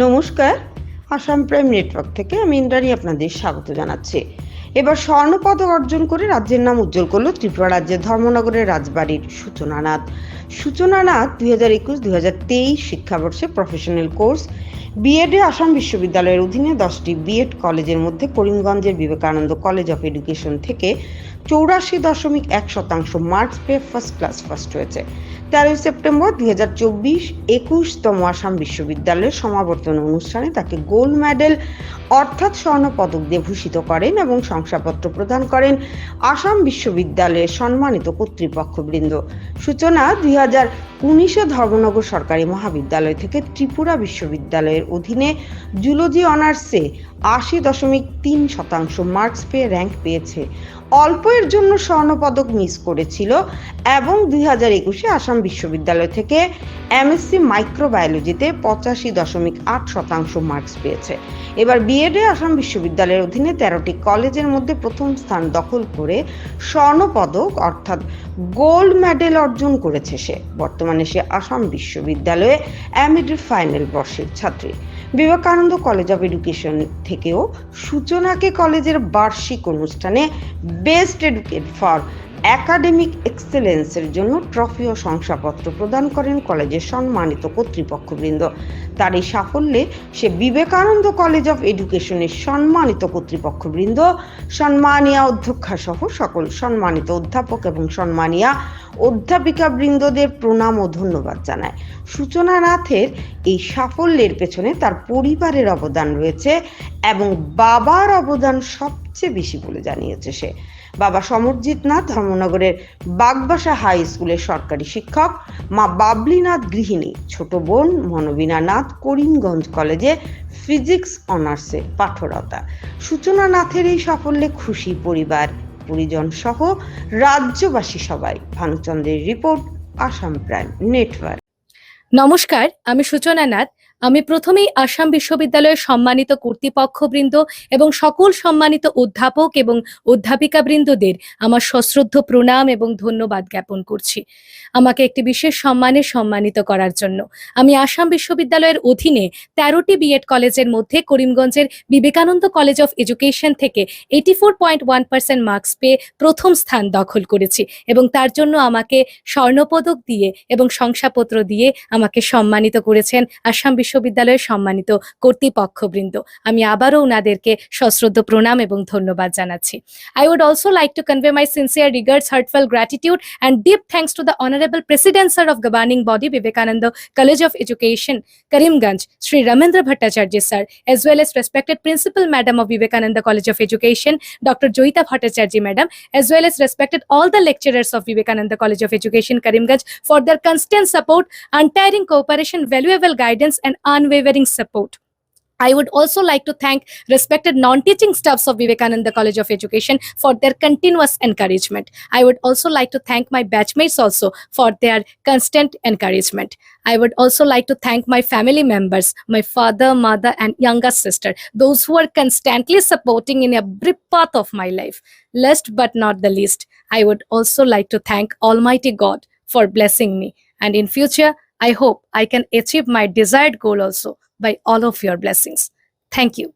নমস্কার। Assam prime network থেকে আমি ইন্দ্রাণী আপনাদের স্বাগত জানাচ্ছি। এবার স্বর্ণপদক অর্জন করে রাজ্যের নাম উজ্জ্বল করল ত্রিপুরা রাজ্যের ধর্মনগরের রাজবাড়ির সূচনা নাথ। সূচনা নাথ 2021-2023 শিক্ষাবর্ষে প্রফেশনাল কোর্স বিএডে আসাম বিশ্ববিদ্যালয়ের অধীনে 10টি বিএড কলেজের মধ্যে করিমগঞ্জের বিবেকানন্দ কলেজ অফ এডুকেশন থেকে 84.1% মার্কস পেয়ে ফার্স্ট ক্লাস ফার্স্ট হয়েছে। 13 সেপ্টেম্বর 2024 21তম আসাম বিশ্ববিদ্যালয়ের সমাবর্তন অনুষ্ঠানে তাকে গোল্ড মেডেল অর্থাৎ স্বর্ণ পদক দিয়ে ভূষিত করেন এবং শংসাপত্র প্রদান করেন আসাম বিশ্ববিদ্যালয়ের সম্মানিত কর্তৃপক্ষবৃন্দ। সূচনা 2019 ধর্মনগর সরকারি মহাবিদ্যালয় থেকে ত্রিপুরা বিশ্ববিদ্যালয়ের অধীনে জুলজি অনার্সে 80.3% মার্কস পেয়ে র্যাঙ্ক পেয়েছে। অল্প এর জন্য স্বর্ণপদক মিস করেছিল এবং 2021 আসাম বিশ্ববিদ্যালয় থেকে এমএসসি মাইক্রোবায়োলজিতে 85.8% মার্কস পেয়েছে। এবার বিএডে আসাম বিশ্ববিদ্যালয়ের অধীনে 13টি কলেজের মধ্যে প্রথম স্থান দখল করে স্বর্ণপদক অর্থাৎ গোল্ড মেডেল অর্জন করেছে সে। বর্তমানে সে আসাম বিশ্ববিদ্যালয়ে এমএড ফাইনাল বর্ষের ছাত্রী। বিবেকানন্দ কলেজ অফ এডুকেশন থেকেও সূচনাকে কলেজের বার্ষিক অনুষ্ঠানে বেস্ট এডুকেট ফর একাডেমিক এক্সেলেন্সের জন্য ট্রফি ও শংসাপত্র প্রদান করেন কলেজের সম্মানিত কর্তৃপক্ষবৃন্দ। তার এই সাফল্যে সে বিবেকানন্দ কলেজ অফ এডুকেশনের সম্মানিত কর্তৃপক্ষবৃন্দ, সম্মানীয় অধ্যক্ষা সহ সকল সম্মানিত অধ্যাপক এবং সম্মানীয় অধ্যাপিকা বৃন্দদের প্রণাম ও ধন্যবাদ জানায়। সূচনা নাথের এই সাফল্যের পেছনে তার পরিবারের অবদান রয়েছে এবং বাবার অবদান সবচেয়ে বেশি বলে জানিয়েছে সে। বাবা সমরজিৎ নাথ ধর্মনগরের বাগবাসা হাই স্কুলের সরকারি শিক্ষক, মা বাবলি নাথ গৃহিণী, ছোট বোন মনোবিনা নাথ করিমগঞ্জ কলেজে ফিজিক্স অনার্সে পাঠরতা। সূচনা নাথের এই সাফল্যে খুশি পরিবার পরিজন সহ রাজ্যবাসী সবাই। ভানুচন্দ্রের রিপোর্ট, আসাম প্রাইম নেটওয়ার্ক। নমস্কার, আমি সূচনা নাথ। আমি প্রথমেই আসাম বিশ্ববিদ্যালয়ের সম্মানিত কর্তৃপক্ষবৃন্দ এবং সকল সম্মানিত অধ্যাপক এবং অধ্যাপিকাবৃন্দদের আমার সশ্রদ্ধ প্রণাম এবং ধন্যবাদ জ্ঞাপন করছি আমাকে একটি বিশেষ সম্মানে সম্মানিত করার জন্য। আমি আসাম বিশ্ববিদ্যালয়ের অধীনে 13টি বিএড কলেজের মধ্যে করিমগঞ্জের বিবেকানন্দ কলেজ অফ এডুকেশন থেকে 84.1% মার্কস পেয়ে প্রথম স্থান দখল করেছি এবং তার জন্য আমাকে স্বর্ণপদক দিয়ে এবং শংসাপত্র দিয়ে আমাকে সম্মানিত করেছেন আসাম বিশ্ববিদ্যালয়ের সম্মানিত কর্তৃপক্ষবৃন্দ। আমি আবারও ওনাদেরকে সশ্রদ্ধ প্রণাম এবং ধন্যবাদ জানাচ্ছি। I would also like to convey my sincere regards, heartfelt gratitude and deep thanks to the Honorable President Sir of governing body Vivekananda College of Education, Karimganj, Sri Ramendra Bhattacharya Sir, as well as respected Principal Madam of Vivekananda College of Education, Dr. Joyita Bhattacharya Madam, as well as respected all the lecturers of Vivekananda College of Education, Karimganj, for their constant support, untiring cooperation, valuable guidance and unwavering support. I would also like to thank respected non-teaching staffs of Vivekananda College of Education for their continuous encouragement. I would also like to thank my batchmates also for their constant encouragement. I would also like to thank my family members, my father, mother, and younger sister, those who are constantly supporting in every path of my life. Last but not the least, I would also like to thank Almighty God for blessing me. And in future, I hope I can achieve my desired goal also by all of your blessings. Thank you.